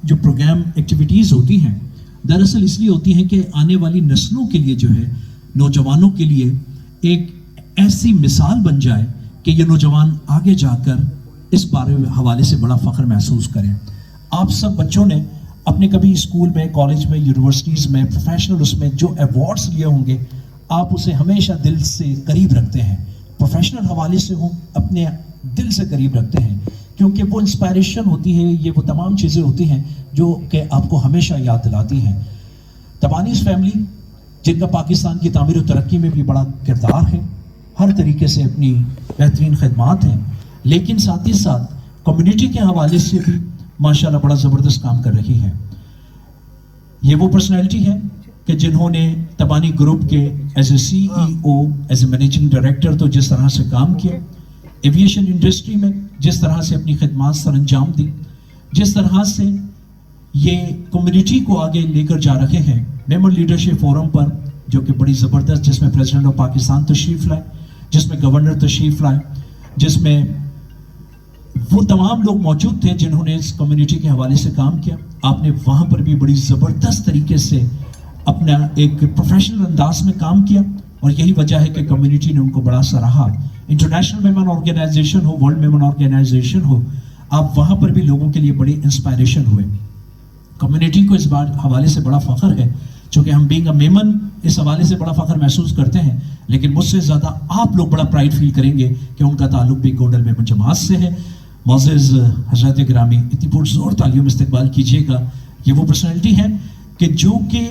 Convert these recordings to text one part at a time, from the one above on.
جو programme activities ہوتی ہیں دراصل اس لیے ہوتی ہیں کہ آنے والی نسلوں کے لیے جو ہے نوجوانوں کے لیے ایک ایسی مثال بن جائے کہ یہ نوجوان آگے جا کر اس بارے حوالے سے بڑا فخر محسوس کریں. آپ سب بچوں نے اپنے کبھی اسکول میں، کالج میں، یونیورسٹیز میں، پروفیشنل اس میں جو ایوارڈز لیے ہوں گے آپ اسے ہمیشہ دل سے قریب رکھتے ہیں. پروفیشنل حوالے سے ہوں اپنے دل سے قریب رکھتے ہیں کیونکہ وہ انسپائریشن ہوتی ہے، یہ وہ تمام چیزیں ہوتی ہیں جو کہ آپ کو ہمیشہ یاد دلاتی ہیں. تبانیز فیملی جن کا پاکستان کی تعمیر و ترقی میں بھی بڑا کردار ہے، ہر طریقے سے اپنی بہترین خدمات ہیں، لیکن ساتھ ہی ساتھ کمیونٹی کے حوالے سے بھی ماشاءاللہ بڑا زبردست کام کر رہی ہے. یہ وہ پرسنالٹی ہے کہ جنہوں نے تبانی گروپ کے as a C E O, as a managing director تو جس طرح سے کام کیا، ایویشن انڈسٹری میں جس طرح سے اپنی خدمات سر انجام دی، جس طرح سے یہ کمیونٹی کو آگے لے کر جا رہے ہیں. میمبر لیڈرشپ فورم پر جو کہ بڑی زبردست، جس میں پریزیڈنٹ آف پاکستان تشریف لائے، جس میں گورنر تشریف لائے، جس میں وہ تمام لوگ موجود تھے جنہوں نے اس کمیونٹی کے حوالے سے کام کیا. آپ نے وہاں پر بھی بڑی زبردست طریقے سے اپنا ایک پروفیشنل انداز میں کام کیا اور یہی وجہ ہے کہ کمیونٹی نے ان کو بڑا سراہا. انٹرنیشنل میمن آرگنائزیشن ہو، ورلڈ میمن آرگنائزیشن ہو، آپ وہاں پر بھی لوگوں کے لیے بڑی انسپائریشن ہوئے. کمیونٹی کو اس حوالے سے بڑا فخر ہے، چونکہ ہم بینگ اے میمن اس حوالے سے بڑا فخر محسوس کرتے ہیں، لیکن مجھ سے زیادہ آپ لوگ بڑا پرائڈ فیل کریں گے کہ ان کا تعلق بھی گونڈل میمن جماعت سے ہے. معزز حضرت گرامی اتنی پرزور تعلیوں میں استقبال کیجیے گا. یہ وہ پرسنالٹی ہے کہ جو کہ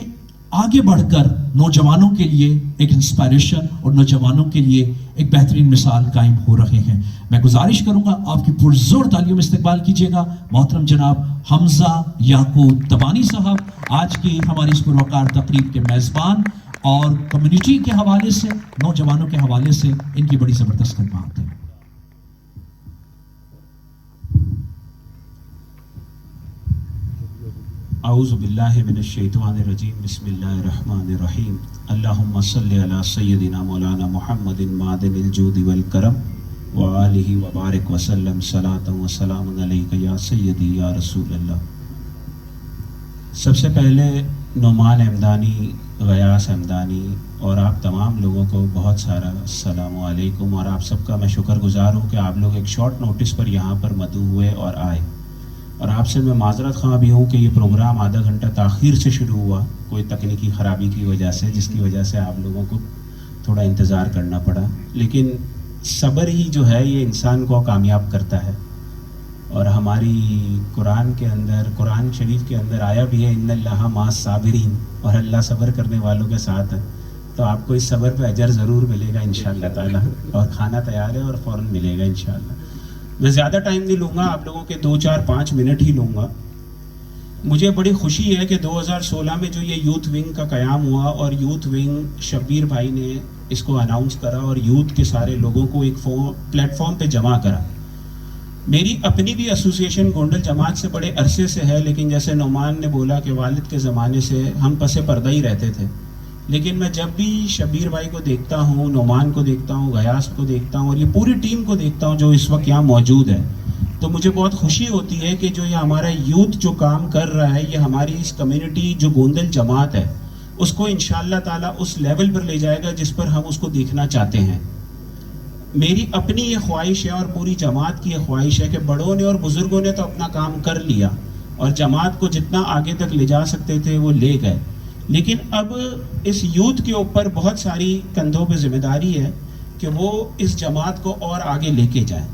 آگے بڑھ کر نوجوانوں کے لیے ایک انسپائریشن اور نوجوانوں کے لیے ایک بہترین مثال قائم ہو رہے ہیں. میں گزارش کروں گا آپ کی پرزور تعلیوں میں استقبال کیجیے گا محترم جناب حمزہ یعقوب تبانی صاحب، آج کی ہماری اس پروقار تقریب کے میزبان، اور کمیونٹی کے حوالے سے، نوجوانوں کے حوالے سے ان کی بڑی زبردست خدمات ہیں. اعوذ باللہ من الشیطان الرجیم، بسم اللہ الرحمن الرحیم. اللہم صلی علی سیدنا مولانا محمد معدن الجود والکرم وآلہ وبارک وسلم صلاۃ و سلام علیک یا سیدی یا رسول اللہ. سب سے پہلے نعمان احمدانی، غیاث احمدانی اور آپ تمام لوگوں کو بہت سارا السلام علیکم، اور آپ سب کا میں شکر گزار ہوں کہ آپ لوگ ایک شارٹ نوٹس پر یہاں پر مدعو ہوئے اور آئے. اور آپ سے میں معذرت خواہ بھی ہوں کہ یہ پروگرام آدھا گھنٹہ تاخیر سے شروع ہوا کوئی تکنیکی خرابی کی وجہ سے، جس کی وجہ سے آپ لوگوں کو تھوڑا انتظار کرنا پڑا. لیکن صبر ہی جو ہے یہ انسان کو کامیاب کرتا ہے، اور ہماری قرآن کے اندر، قرآن شریف کے اندر آیا بھی ہے ان اللہ مع الصابرین، اور اللہ صبر کرنے والوں کے ساتھ ہے. تو آپ کو اس صبر پہ اجر ضرور ملے گا انشاءاللہ تعالی، اور کھانا تیار ہے اور فوراً ملے گا انشاءاللہ. میں زیادہ ٹائم نہیں لوں گا، آپ لوگوں کے 2-4-5 منٹ ہی لوں گا. مجھے بڑی خوشی ہے کہ 2016 میں جو یہ یوتھ ونگ کا قیام ہوا، اور یوتھ ونگ شبیر بھائی نے اس کو اناؤنس کرا اور یوتھ کے سارے لوگوں کو ایک پلیٹ فارم پہ جمع کرا. میری اپنی بھی ایسوسیشن گونڈل جماعت سے بڑے عرصے سے ہے، لیکن جیسے نعمان نے بولا کہ والد کے زمانے سے ہم پس پردہ ہی رہتے تھے. لیکن میں جب بھی شبیر بھائی کو دیکھتا ہوں، نعمان کو دیکھتا ہوں، غیاث کو دیکھتا ہوں، اور یہ پوری ٹیم کو دیکھتا ہوں جو اس وقت یہاں موجود ہے، تو مجھے بہت خوشی ہوتی ہے کہ جو یہ ہمارا یوتھ جو کام کر رہا ہے، یہ ہماری اس کمیونٹی جو گوندل جماعت ہے اس کو انشاءاللہ تعالیٰ اس لیول پر لے جائے گا جس پر ہم اس کو دیکھنا چاہتے ہیں. میری اپنی یہ خواہش ہے اور پوری جماعت کی یہ خواہش ہے کہ بڑوں نے اور بزرگوں نے تو اپنا کام کر لیا اور جماعت کو جتنا آگے تک لے جا سکتے تھے وہ لے گئے، لیکن اب اس یوتھ کے اوپر بہت ساری کندھوں پہ ذمہ داری ہے کہ وہ اس جماعت کو اور آگے لے کے جائیں.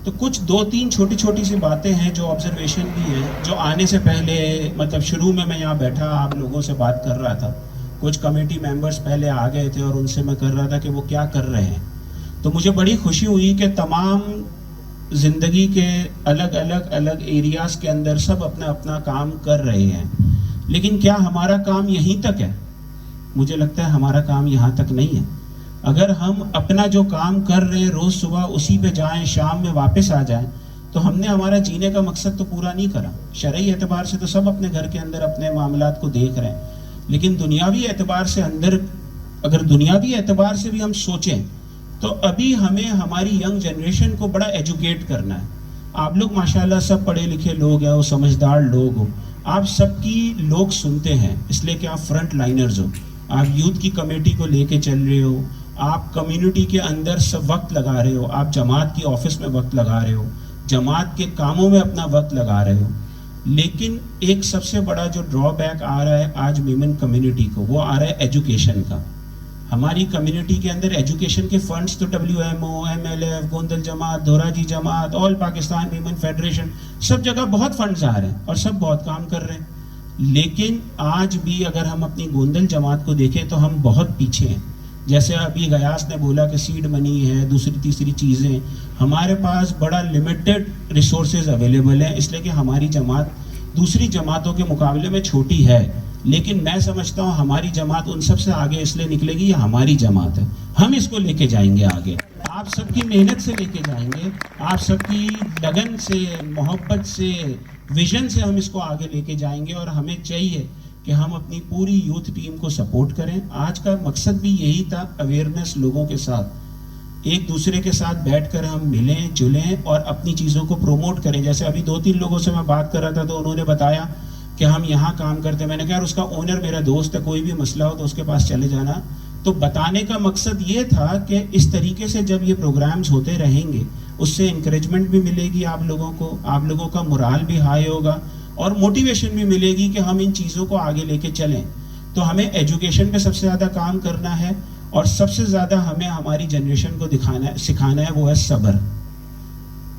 تو کچھ 2-3 چھوٹی چھوٹی سی باتیں ہیں جو آبزرویشن بھی ہیں، جو آنے سے پہلے مطلب شروع میں یہاں بیٹھا آپ لوگوں سے بات کر رہا تھا، کچھ کمیٹی ممبرز پہلے آ گئے تھے اور ان سے میں کر رہا تھا کہ وہ کیا کر رہے ہیں. تو مجھے بڑی خوشی ہوئی کہ تمام زندگی کے الگ ایریاز کے اندر سب اپنا اپنا کام کر رہے ہیں. لیکن کیا ہمارا کام یہیں تک ہے؟ مجھے لگتا ہے ہمارا کام یہاں تک نہیں ہے. اگر ہم اپنا جو کام کر رہے ہیں روز صبح اسی پہ جائیں، شام میں واپس آ جائیں، تو ہم نے ہمارا جینے کا مقصد تو پورا نہیں کرا. شرعی اعتبار سے تو سب اپنے گھر کے اندر اپنے معاملات کو دیکھ رہے ہیں، لیکن دنیاوی اعتبار سے اگر دنیاوی اعتبار سے بھی ہم سوچیں تو ابھی ہمیں ہماری ینگ جنریشن کو بڑا ایجوکیٹ کرنا ہے. آپ لوگ ماشاءاللہ سب پڑھے لکھے لوگ ہیں، وہ سمجھدار لوگ ہو، آپ سب کی لوگ سنتے ہیں، اس لیے کہ آپ فرنٹ لائنرز ہو، آپ یوتھ کی کمیٹی کو لے کے چل رہے ہو، آپ کمیونٹی کے اندر سب وقت لگا رہے ہو، آپ جماعت کی آفس میں وقت لگا رہے ہو، جماعت کے کاموں میں اپنا وقت لگا رہے ہو. لیکن ایک سب سے بڑا جو ڈرا بیک آ رہا ہے آج میمن کمیونٹی کو، وہ آ رہا ہے ایجوکیشن کا. ہماری کمیونٹی کے اندر ایجوکیشن کے فنڈز تو WMO، MLF، گوندل جماعت، دھوراجی جماعت، آل پاکستان ویمن فیڈریشن، سب جگہ بہت فنڈز آ رہے ہیں اور سب بہت کام کر رہے ہیں. لیکن آج بھی اگر ہم اپنی گوندل جماعت کو دیکھیں تو ہم بہت پیچھے ہیں. جیسے ابھی غیاث نے بولا کہ سیڈ منی ہے، دوسری تیسری چیزیں، ہمارے پاس بڑا لمیٹڈ ریسورسز اویلیبل ہیں، اس لیے کہ ہماری جماعت دوسری جماعتوں کے مقابلے میں چھوٹی ہے. لیکن میں سمجھتا ہوں ہماری جماعت ان سب سے آگے اس لیے نکلے گی، یہ ہماری جماعت ہے، ہم اس کو لے کے جائیں گے آگے. آپ سب کی محنت سے لے کے جائیں گے، آپ سب کی لگن سے، محبت سے، ویژن سے ہم اس کو آگے لے کے جائیں گے. اور ہمیں چاہیے کہ ہم اپنی پوری یوتھ ٹیم کو سپورٹ کریں. آج کا مقصد بھی یہی تھا، اویئرنیس، لوگوں کے ساتھ ایک دوسرے کے ساتھ بیٹھ کر ہم ملیں جلیں اور اپنی چیزوں کو پروموٹ کریں. جیسے ابھی 2-3 لوگوں سے میں بات کر رہا تھا تو انہوں نے بتایا کہ ہم یہاں کام کرتے ہیں. میں نے کہا اس کا اونر میرا دوست ہے، کوئی بھی مسئلہ ہو تو اس کے پاس چلے جانا. تو بتانے کا مقصد یہ تھا کہ اس طریقے سے جب یہ پروگرامز ہوتے رہیں گے اس سے انکریجمنٹ بھی ملے گی آپ لوگوں کو، آپ لوگوں کا مورال بھی ہائی ہوگا اور موٹیویشن بھی ملے گی کہ ہم ان چیزوں کو آگے لے کے چلیں. تو ہمیں ایجوکیشن پہ سب سے زیادہ کام کرنا ہے اور سب سے زیادہ ہمیں ہماری جنریشن کو سکھانا ہے، وہ ہے صبر،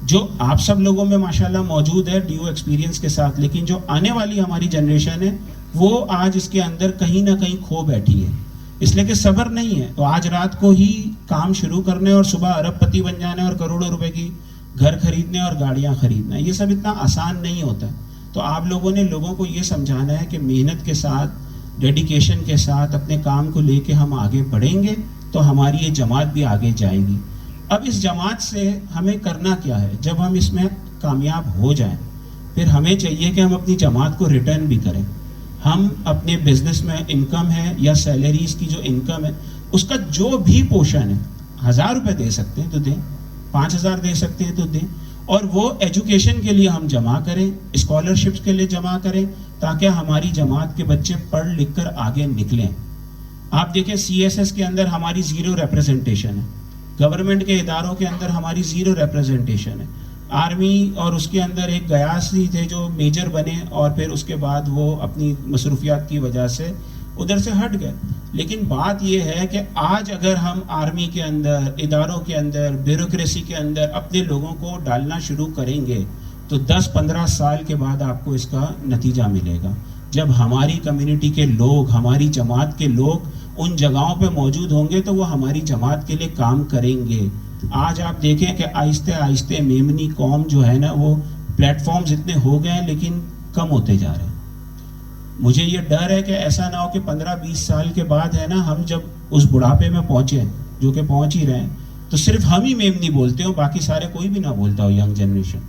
جو آپ سب لوگوں میں ماشاءاللہ موجود ہے ڈیو ایکسپیرینس کے ساتھ. لیکن جو آنے والی ہماری جنریشن ہے وہ آج اس کے اندر کہیں نہ کہیں کھو بیٹھی ہے، اس لیے کہ صبر نہیں ہے. تو آج رات کو ہی کام شروع کرنے اور صبح ارب پتی بن جانے اور کروڑوں روپے کی گھر خریدنے اور گاڑیاں خریدنا، یہ سب اتنا آسان نہیں ہوتا. تو آپ لوگوں نے لوگوں کو یہ سمجھانا ہے کہ محنت کے ساتھ، ڈیڈیکیشن کے ساتھ اپنے کام کو لے کے ہم آگے بڑھیں گے تو ہماری یہ جماعت بھی آگے جائے گی. اب اس جماعت سے ہمیں کرنا کیا ہے؟ جب ہم اس میں کامیاب ہو جائیں پھر ہمیں چاہیے کہ ہم اپنی جماعت کو ریٹرن بھی کریں. ہم اپنے بزنس میں انکم ہے یا سیلریز کی جو انکم ہے اس کا جو بھی پورشن ہے، 1000 روپے دے سکتے ہیں تو دیں، 5000 دے سکتے ہیں تو دیں، اور وہ ایجوکیشن کے لیے ہم جمع کریں، اسکالرشپس کے لیے جمع کریں تاکہ ہماری جماعت کے بچے پڑھ لکھ کر آگے نکلیں. آپ دیکھیں CSS کے اندر ہماری 0 ریپرزنٹیشن ہے، گورنمنٹ کے اداروں کے اندر ہماری 0 ریپرزنٹیشن ہے. آرمی اور اس کے اندر ایک غیاثی تھے جو میجر بنے اور پھر اس کے بعد وہ اپنی مصروفیات کی وجہ سے ادھر سے ہٹ گئے. لیکن بات یہ ہے کہ آج اگر ہم آرمی کے اندر، اداروں کے اندر، بیوروکریسی کے اندر اپنے لوگوں کو ڈالنا شروع کریں گے تو 10-15 سال کے بعد آپ کو اس کا نتیجہ ملے گا. جب ہماری کمیونٹی کے لوگ، ہماری جماعت کے لوگ ان جگہوں پہ موجود ہوں گے تو وہ ہماری جماعت کے لیے کام کریں گے. آج آپ دیکھیں کہ آہستہ آہستہ میمنی قوم جو ہے نا وہ پلیٹ فارمز اتنے ہو گئے ہیں لیکن کم ہوتے جا رہے ہیں. مجھے یہ ڈر ہے کہ ایسا نہ ہو کہ 15-20 سال کے بعد ہے نا ہم جب اس بڑھاپے میں پہنچے، جو کہ پہنچ ہی رہے ہیں، تو صرف ہم ہی میمنی بولتے ہوں، باقی سارے کوئی بھی نہ بولتا ہو، ینگ جنریشن.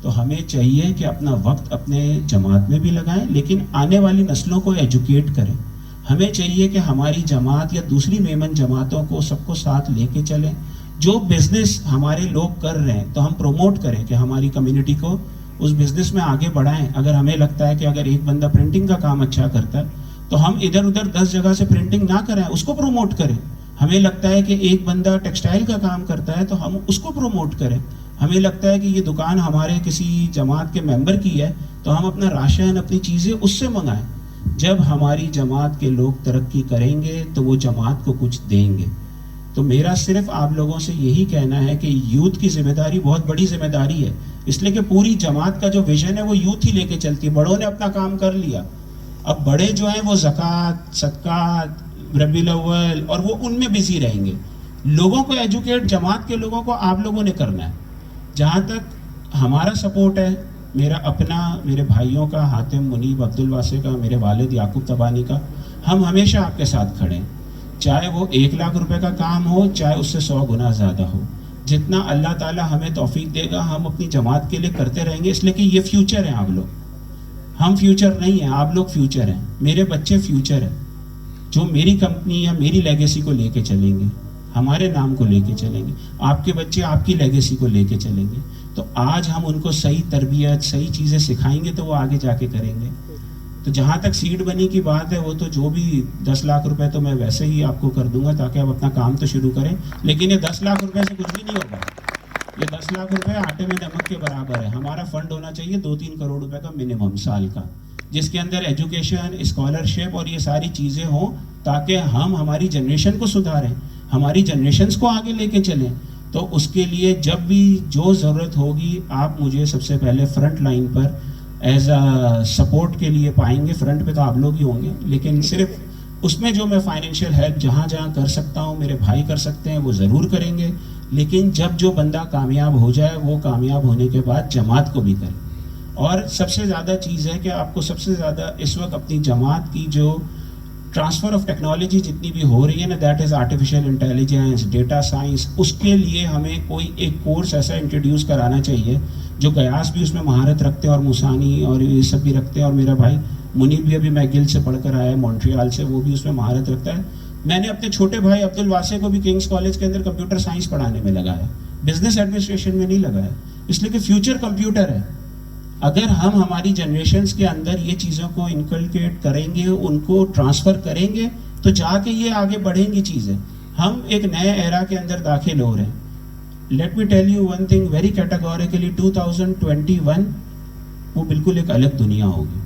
تو ہمیں چاہیے کہ اپنا وقت اپنے جماعت میں بھی لگائیں لیکن آنے والی نسلوں کو ایجوکیٹ کریں. ہمیں چاہیے کہ ہماری جماعت یا دوسری میمن جماعتوں کو سب کو ساتھ لے کے چلیں. جو بزنس ہمارے لوگ کر رہے ہیں تو ہم پروموٹ کریں کہ ہماری کمیونٹی کو اس بزنس میں آگے بڑھائیں. اگر ہمیں لگتا ہے کہ اگر ایک بندہ پرنٹنگ کا کام اچھا کرتا ہے تو ہم ادھر ادھر 10 جگہ سے پرنٹنگ نہ کریں، اس کو پروموٹ کریں. ہمیں لگتا ہے کہ ایک بندہ ٹیکسٹائل کا کام کرتا ہے تو ہم اس کو پروموٹ کریں. ہمیں لگتا ہے کہ یہ دکان ہمارے کسی جماعت کے ممبر کی ہے تو ہم اپنا راشن، اپنی چیزیں اس سے منگائیں. جب ہماری جماعت کے لوگ ترقی کریں گے تو وہ جماعت کو کچھ دیں گے. تو میرا صرف آپ لوگوں سے یہی کہنا ہے کہ یوتھ کی ذمہ داری بہت بڑی ذمہ داری ہے، اس لیے کہ پوری جماعت کا جو ویژن ہے وہ یوتھ ہی لے کے چلتی ہے. بڑوں نے اپنا کام کر لیا، اب بڑے جو ہیں وہ زکوٰۃ، صدقات، ربیع الاول اور وہ ان میں بزی رہیں گے. لوگوں کو ایجوکیٹ، جماعت کے لوگوں کو آپ لوگوں نے کرنا ہے. جہاں تک ہمارا سپورٹ ہے، میرا اپنا، میرے بھائیوں کا، حاتم، منیب، عبدالواسع کا، میرے والد یعقوب تبانی کا، ہم ہمیشہ آپ کے ساتھ کھڑے ہیں. چاہے وہ 1 لاکھ روپے کا کام ہو، چاہے اس سے 100 گنا زیادہ ہو. جتنا اللہ تعالیٰ ہمیں توفیق دے گا ہم اپنی جماعت کے لیے کرتے رہیں گے، اس لیے کہ یہ فیوچر ہیں آپ لوگ. ہم فیوچر نہیں ہیں، آپ لوگ فیوچر ہیں. میرے بچے فیوچر ہیں جو میری کمپنی یا میری لیگیسی کو لے کے چلیں گے، ہمارے نام کو لے کے چلیں گے. آپ کے بچے آپ کی لیگیسی کو لے کے چلیں گے. تو آج ہم ان کو صحیح تربیت صحیح چیزیں سکھائیں گے تو وہ آگے جا کے کریں گے. تو جہاں تک سیڈ منی کی بات ہے وہ تو جو بھی 10 لاکھ روپے تو میں ویسے ہی آپ کو کر دوں گا تاکہ آپ اپنا کام تو شروع کریں, لیکن یہ 10 لاکھ روپے سے کچھ بھی نہیں ہوگا. یہ 10 لاکھ روپے آٹے میں نمک کے برابر ہے. ہمارا فنڈ ہونا چاہیے 2-3 کروڑ روپے کا منیمم سال کا, جس کے اندر ایجوکیشن اسکالرشپ اور یہ ساری چیزیں ہوں تاکہ ہم ہماری جنریشن کو سدھاریں, ہماری جنریشنز کو آگے لے کے چلیں. تو اس کے لیے جب بھی جو ضرورت ہوگی آپ مجھے سب سے پہلے front line per as a support کے لیے پائیں گے. فرنٹ پہ تو آپ لوگ ہی ہوں گے, لیکن صرف اس میں جو میں فائنینشیل ہیلپ جہاں جہاں کر سکتا ہوں میرے بھائی کر سکتے ہیں وہ ضرور کریں گے. لیکن جب جو بندہ کامیاب ہو جائے وہ کامیاب ہونے کے بعد جماعت کو بھی کرے. اور سب سے زیادہ چیز ہے کہ آپ کو سب سے زیادہ اس وقت اپنی جماعت کی جو ٹرانسفر آف ٹیکنالوجی جتنی بھی ہو رہی ہے نا, that is artificial intelligence, data science, اس کے لیے ہمیں کوئی ایک کورس ایسا انٹروڈیوس کرانا چاہیے جو گیاس بھی اس میں مہارت رکھتے ہیں اور موسانی اور یہ سب بھی رکھتے ہیں, اور میرا بھائی منیب بھی ابھی میگل سے پڑھ کر آیا ہے مونٹریال سے, وہ بھی اس میں مہارت رکھتا ہے. میں نے اپنے چھوٹے بھائی عبد الواسع کو بھی کنگس کالج کے اندر کمپیوٹر سائنس پڑھانے میں لگایا, بزنس ایڈمنسٹریشن میں نہیں لگایا, اس لیے کہ فیوچر کمپیوٹر ہے. اگر ہم ہماری جنریشنز کے اندر یہ چیزوں کو انکلکیٹ کریں گے, ان کو ٹرانسفر کریں گے, تو جا کے یہ آگے بڑھیں گی چیزیں. ہم ایک نئے ایرا کے اندر داخل ہو رہے ہیں. Let me tell you one thing very categorically, 2021 وہ بالکل ایک الگ دنیا ہوگی.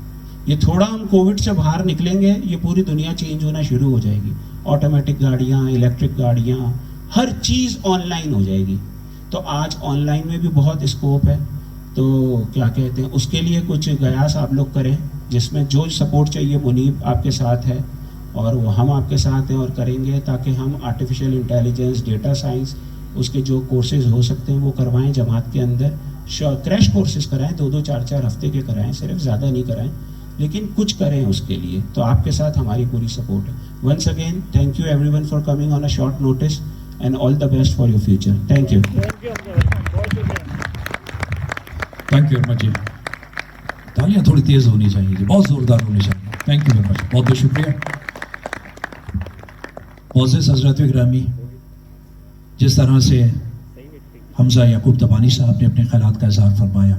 یہ تھوڑا ہم کووڈ سے باہر نکلیں گے, یہ پوری دنیا چینج ہونا شروع ہو جائے گی. آٹومیٹک گاڑیاں, الیکٹرک گاڑیاں, ہر چیز آن لائن ہو جائے گی. تو آج آن لائن میں بھی بہت اسکوپ ہے. تو کیا کہتے ہیں, اس کے لیے کچھ گیاس آپ لوگ کریں, جس میں جو سپورٹ چاہیے منیب آپ کے ساتھ ہے اور وہ ہم آپ کے ساتھ ہیں اور کریں گے, تاکہ ہم آرٹیفیشیل انٹیلیجنس, ڈیٹا سائنس, اس کے جو کورسز ہو سکتے ہیں وہ کروائیں جماعت کے اندر. کریش کورسز کرائیں, 2-2 4-4 ہفتے کے کرائیں, صرف زیادہ نہیں کرائیں, لیکن کچھ کریں اس کے لیے. تو آپ کے ساتھ ہماری پوری سپورٹ ہے. Once again thank you everyone for coming on a short notice and all the best for your future. Thank you. Thank you very much ji. تالیاں تھوڑی تیز ہونی چاہیے جی, بہت زوردار ہونی چاہیے. تھینک یو ویری مچ, بہت بہت شکریہ. معزز حضرات گرامی, جس طرح سے حمزہ یعقوب تبانی صاحب نے اپنے خیالات کا اظہار فرمایا,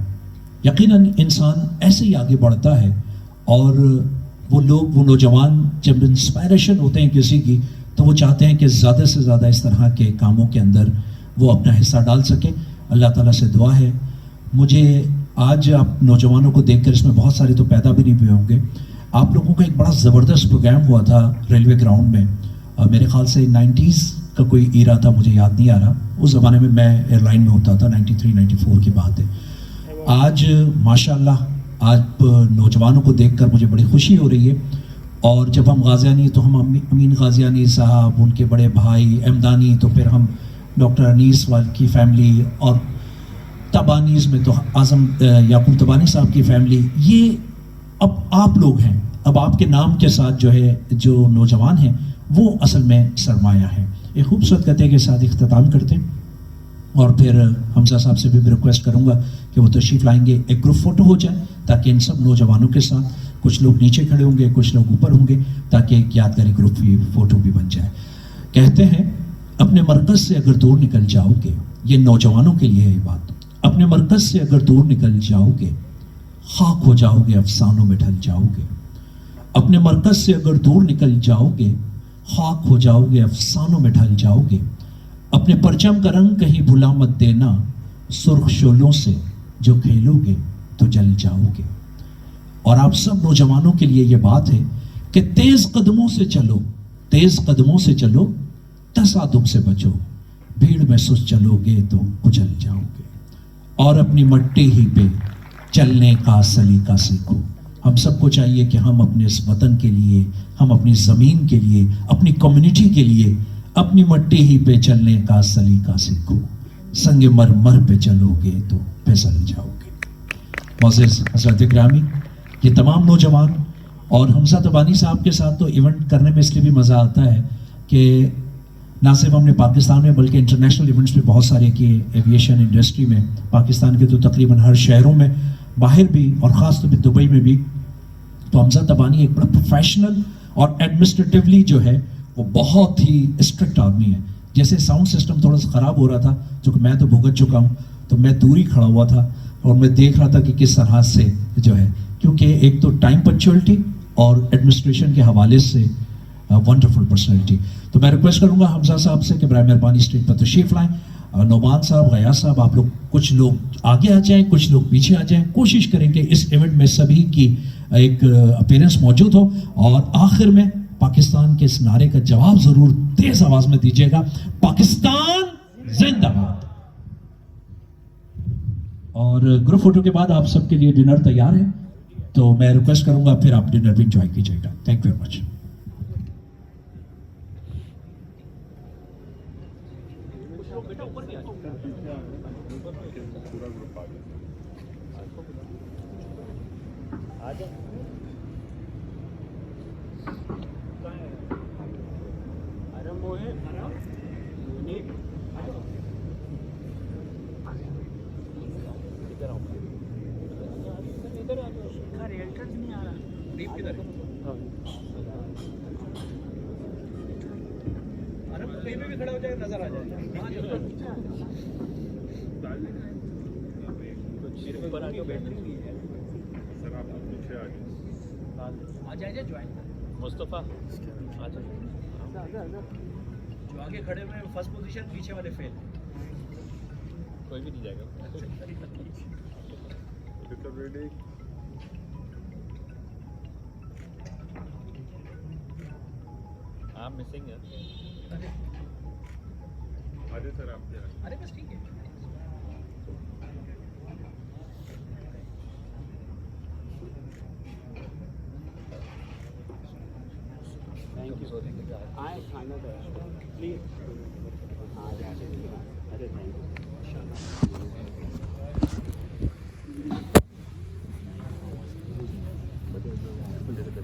یقیناً انسان ایسے ہی آگے بڑھتا ہے. اور وہ لوگ, وہ نوجوان جب انسپائریشن ہوتے ہیں کسی کی, تو وہ چاہتے ہیں کہ زیادہ سے زیادہ اس طرح کے کاموں کے اندر وہ اپنا حصہ ڈال سکیں. اللہ تعالیٰ سے دعا ہے. مجھے آج آپ نوجوانوں کو دیکھ کر, اس میں بہت سارے تو پیدا بھی نہیں ہوئے ہوں گے, آپ لوگوں کا ایک بڑا زبردست پروگرام ہوا تھا ریلوے گراؤنڈ میں. میرے خیال سے 90s کا کوئی ایرا تھا, مجھے یاد نہیں آ رہا. اس زمانے میں ایئر لائن میں ہوتا تھا, 93-94 کی بات ہے. آج ماشاءاللہ آپ نوجوانوں کو دیکھ کر مجھے بڑی خوشی ہو رہی ہے. اور جب ہم غازیانی, تو ہم امین غازیانی صاحب, ان کے بڑے بھائی احمدانی, تو پھر ہم ڈاکٹر انیس وال کی فیملی, اور تبانیز میں تو اعظم یعقوب تبانی صاحب کی فیملی, یہ اب آپ لوگ ہیں. اب آپ کے نام کے ساتھ جو ہے, جو نوجوان ہیں وہ اصل میں سرمایہ ہے. ایک خوبصورت قطعے کے ساتھ اختتام کرتے ہیں, اور پھر حمزہ صاحب سے بھی ریکویسٹ کروں گا کہ وہ تشریف لائیں گے. ایک گروپ فوٹو ہو جائے تاکہ ان سب نوجوانوں کے ساتھ, کچھ لوگ نیچے کھڑے ہوں گے, کچھ لوگ اوپر ہوں گے, تاکہ ایک یادگاری گروپ فوٹو بھی بن جائے. کہتے ہیں اپنے مرکز سے اگر دور نکل جاؤ گے, یہ نوجوانوں کے لیے ہے یہ بات, اپنے مرکز سے اگر دور نکل جاؤ گے, خاک ہو جاؤ گے, افسانوں میں ڈھل جاؤ گے. اپنے مرکز سے اگر دور نکل جاؤ گے, خاک ہو جاؤ گے, افسانوں میں ڈھل جاؤ گے. اپنے پرچم کا رنگ کہیں بھلا مت دینا, سرخ شعلوں سے جو کھیلو گے تو جل جاؤ گے. اور آپ سب نوجوانوں کے لیے یہ بات ہے کہ تیز قدموں سے چلو, تیز قدموں سے چلو, تصادم سے بچو, بھیڑ میں سست چلو گے تو کچل جاؤ گے. اور اپنی مٹی ہی پہ چلنے کا سلیقہ سیکھو. ہم سب کو چاہیے کہ ہم اپنے اس وطن کے لیے, ہم اپنی زمین کے لیے, اپنی کمیونٹی کے لیے اپنی مٹی ہی پہ چلنے کا سلیقہ سیکھو. سنگ مرمر پہ چلو گے تو پھسل جاؤ گے. معزز حضرات گرامی, یہ تمام نوجوان اور حمزہ تبانی صاحب کے ساتھ تو ایونٹ کرنے میں اس لیے بھی مزہ آتا ہے کہ نہ صرف ہم نے پاکستان میں بلکہ انٹرنیشنل ایونٹس بھی بہت سارے کیے. ایویشن انڈسٹری میں پاکستان کے تو تقریباً ہر شہروں میں, باہر بھی, اور خاص طور پہ دبئی میں بھی. تو حمزہ تبانی ایک بڑا پروفیشنل اور ایڈمنسٹریٹیولی جو ہے وہ بہت ہی اسٹرکٹ آدمی ہے. جیسے ساؤنڈ سسٹم تھوڑا سا خراب ہو رہا تھا, جو کہ میں تو بھگت چکا ہوں, تو میں دور ہی کھڑا ہوا تھا اور میں دیکھ رہا تھا کہ کس طرح سے جو ہے، کیونکہ ایک تو ٹائم پنکچوئلٹی اور ایڈمنسٹریشن کے حوالے سے ونڈرفل پرسنالٹی. تو میں ریکویسٹ کروں گا حمزہ صاحب سے کہ برائے مہربانی اسٹیج پر تشریف لائیں. نعمان صاحب، غیاث صاحب، آپ لوگ کچھ لوگ آگے آ جائیں، کچھ لوگ پیچھے آ جائیں. کوشش کریں کہ اس ایونٹ میں سبھی کی ایک اپیرنس موجود ہو. اور آخر میں پاکستان کے اس نعرے کا جواب ضرور تیز آواز میں دیجیے گا، پاکستان زندہ باد. اور گروپ فوٹو کے بعد آپ سب کے لیے ڈنر تیار ہے، تو میں ریکویسٹ کروں گا پھر آپ ڈنر بھی انجوائے کیجیے گا. Thank you very much. Mustafa جو آگے کھڑے ہوئے فرسٹ پوزیشن، پیچھے والے فیل. کوئی بھی نہیں جائے گا. آپ مسنگ ہے. ارے بس ٹھیک ہے. Thank you. I kind of please. Thank you.